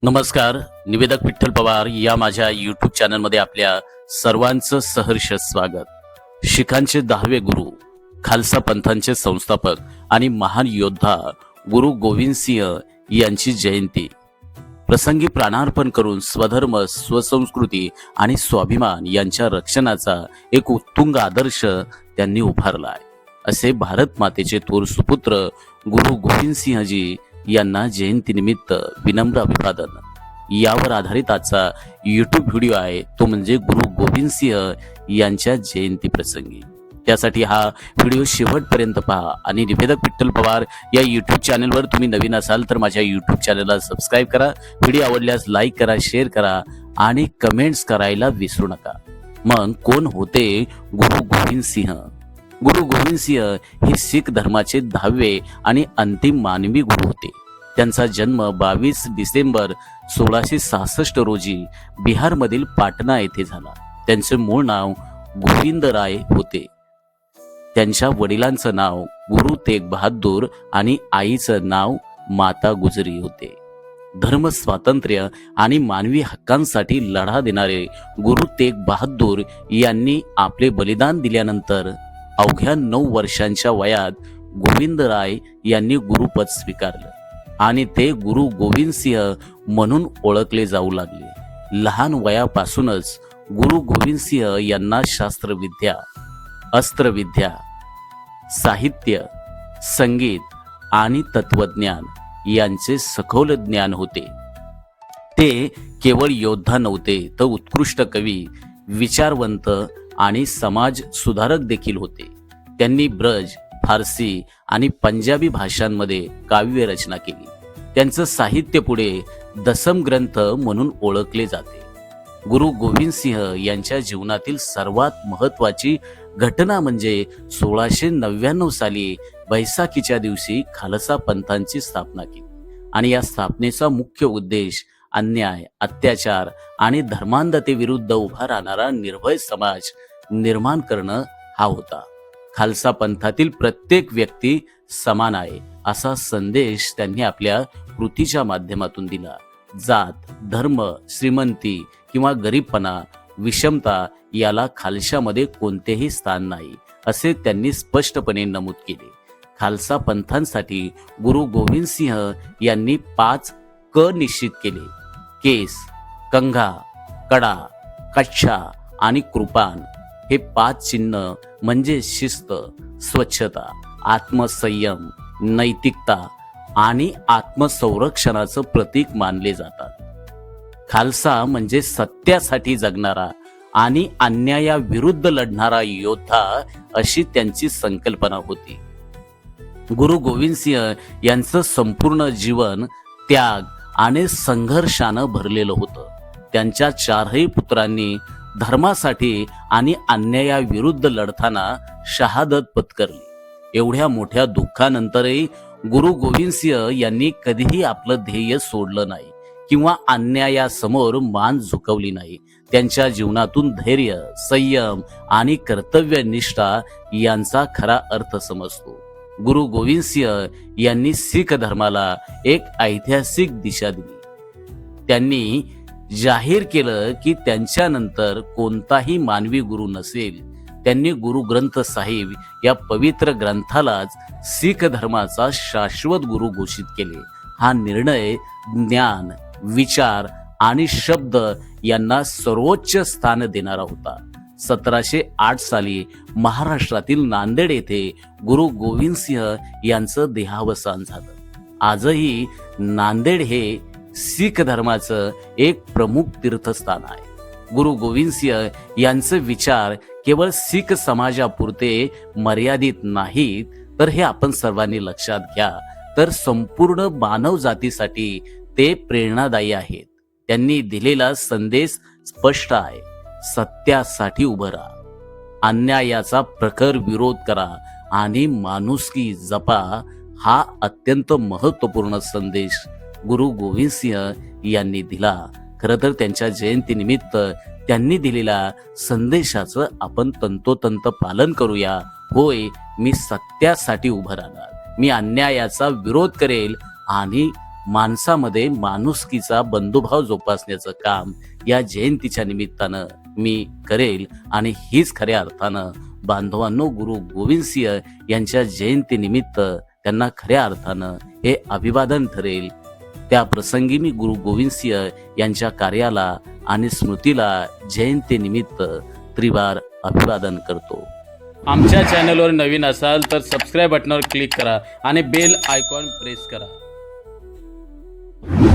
नमस्कार. निवेदक विठ्ठल पवार या माझ्या यूट्यूब चॅनलमध्ये आपल्या सर्वांचं सहर्ष स्वागत. शिखांचे 10वे गुरु, खालसा पंथांचे संस्थापक आणि महान योद्धा गुरु गोविंद सिंह यांची जयंती प्रसंगी प्राणार्पण करून स्वधर्म, स्वसंस्कृती आणि स्वाभिमान यांच्या रक्षणाचा एक उत्तुंग आदर्श त्यांनी उभारला आहे. असे भारत मातेचे थोर सुपुत्र गुरु गोविंद सिंहजी यांना जयंतीनिमित्त विनम्र अभिवादन. यावर आधारित आजचा यूट्यूब व्हिडिओ आहे, तो म्हणजे गुरु गोविंद सिंह यांच्या जयंती प्रसंगी. त्यासाठी हा व्हिडिओ शेवटपर्यंत पहा आणि निवेदक विठ्ठल पवार या यूट्यूब चॅनलवर तुम्ही नवीन असाल तर माझ्या यूट्यूब चॅनलला सबस्क्राईब करा. व्हिडिओ आवडल्यास लाईक करा, शेअर करा आणि कमेंट्स करायला विसरू नका. मग कोण होते गुरु गोविंद सिंह? गुरु गोविंद सिंह हे शीख धर्माचे 10वे आणि अंतिम मानवी गुरु होते. त्यांचा जन्म 22 डिसेंबर 1666 रोजी बिहारमधील पाटणा येथे झाला. त्यांचे मूळ नाव गोविंद राय होते. त्यांच्या वडिलांचं नाव गुरु तेग बहादूर आणि आईचं नाव माता गुजरी होते. धर्म स्वातंत्र्य आणि मानवी हक्कांसाठी लढा देणारे गुरु तेग बहादूर यांनी आपले बलिदान दिल्यानंतर अवघ्या 9 वर्षांच्या वयात गोविंद राय यांनी गुरुपद स्वीकारलं आणि ते गुरु गोविंद सिंह म्हणून ओळखले जाऊ लागले. लहान वयापासूनच गुरु गोविंद सिंह यांना शास्त्रविद्या, अस्त्रविद्या, साहित्य, संगीत आणि तत्वज्ञान यांचे सखोल ज्ञान होते. ते केवळ योद्धा नव्हते तर उत्कृष्ट कवी, विचारवंत आणि समाज सुधारक देखील होते. त्यांनी ब्रज, फारसी आणि पंजाबी भाषांमध्ये काव्य रचना केली. त्यांचं साहित्य पुढे दसम ग्रंथ म्हणून ओळखले जाते. गुरु गोविंद सिंह यांच्या जीवनातील सर्वात महत्वाची घटना म्हणजे 1699 साली बैसाखीच्या दिवशी खालसा पंथांची स्थापना केली आणि या स्थापनेचा मुख्य उद्देश अन्याय, अत्याचार आणि धर्मांधतेविरुद्ध उभा राहणारा निर्भय समाज निर्माण करणं हा होता. खालसा पंथातील प्रत्येक व्यक्ती समान आहे असा संदेश त्यांनी आपल्या कृतीच्या माध्यमातून दिला. जात, धर्म, श्रीमंती किंवा गरीबपणा, विषमता याला खालशामध्ये कोणतेही स्थान नाही असे त्यांनी स्पष्टपणे नमूद केले. खालसा पंथांसाठी गुरु गोविंद सिंह यांनी 5 क निश्चित केले: केस, कंघा, कडा, कच्छा आणि कृपान. हे 5 चिन्ह म्हणजे शिस्त, स्वच्छता, आत्मसंयम, नैतिकता आणि आत्मसंरक्षणाचं प्रतीक मानले जातात. खालसा म्हणजे सत्यासाठी जगणारा आणि अन्यायाविरुद्ध लढणारा योद्धा अशी त्यांची संकल्पना होती. गुरु गोविंद सिंह यांचं संपूर्ण जीवन त्याग आणि संघर्षानं भरलेलं होतं. त्यांच्या 4ही पुत्रांनी धर्मासाठी आणि अन्यायाविरुद्ध लढताना शहादत पत्करली. एवढ्या मोठ्या दुःखानंतरही गुरु गोविंद सिंह यांनी कधीही आपलं ध्येय सोडलं नाही किंवा अन्यायासमोर मान झुकवली नाही. त्यांच्या जीवनातून धैर्य, संयम आणि कर्तव्यनिष्ठा यांचा खरा अर्थ समजतो. गुरु गोविंद सिंह यांनी शीख धर्माला एक ऐतिहासिक दिशा दिली. त्यांनी जाहीर केलं की त्यांच्यानंतर कोणताही मानवी गुरु नसेल. त्यांनी गुरु ग्रंथ साहिब या पवित्र ग्रंथालाच शीख धर्माचा शाश्वत गुरु घोषित केले. हा निर्णय ज्ञान, विचार आणि शब्द यांना सर्वोच्च स्थान देणारा होता. 1708 साली महाराष्ट्रातील नांदेड येथे गुरु गोविंद सिंह यांचं देहावसान झालं. आजही नांदेड हे शीख धर्माचं एक प्रमुख तीर्थस्थान आहे. गुरु गोविंद सिंह यांचे विचार केवळ शीख समाजापुरते मर्यादित नाहीत, तर हे आपण सर्वांनी लक्षात घ्या, तर संपूर्ण मानव जातीसाठी ते प्रेरणादायी आहेत. त्यांनी दिलेला संदेश स्पष्ट आहे: सत्यासाठी उभं राहा, अन्यायाचा प्रखर विरोध करा आणि माणुसकी जपा. हा अत्यंत महत्त्वपूर्ण संदेश गुरु गोविंद सिंह यांनी दिला. खरं तर त्यांच्या जयंतीनिमित्त त्यांनी दिलेल्या संदेशाचं आपण तंतोतंत पालन करूया. होय, मी सत्यासाठी उभं राहणार, मी अन्यायाचा विरोध करेल आणि माणसामध्ये माणुसकीचा बंधुभाव जोपासण्याचं काम या जयंतीच्या निमित्तानं मी करेल आणि हीच खऱ्या अर्थानं बांधवांनो गुरु गोविंद सिंह यांच्या जयंतीनिमित्त त्यांना खऱ्या अर्थानं हे अभिवादन ठरेल। त्या प्रसंगी मी गुरु गोविंद सिंह यांच्या कार्याला आणि स्मृतीला जयंतीनिमित्त त्रिवार अभिवादन करतो। आमच्या चॅनलवर नवीन असाल तर सबस्क्राईब बटनावर क्लिक करा आणि बेल आयकॉन प्रेस करा।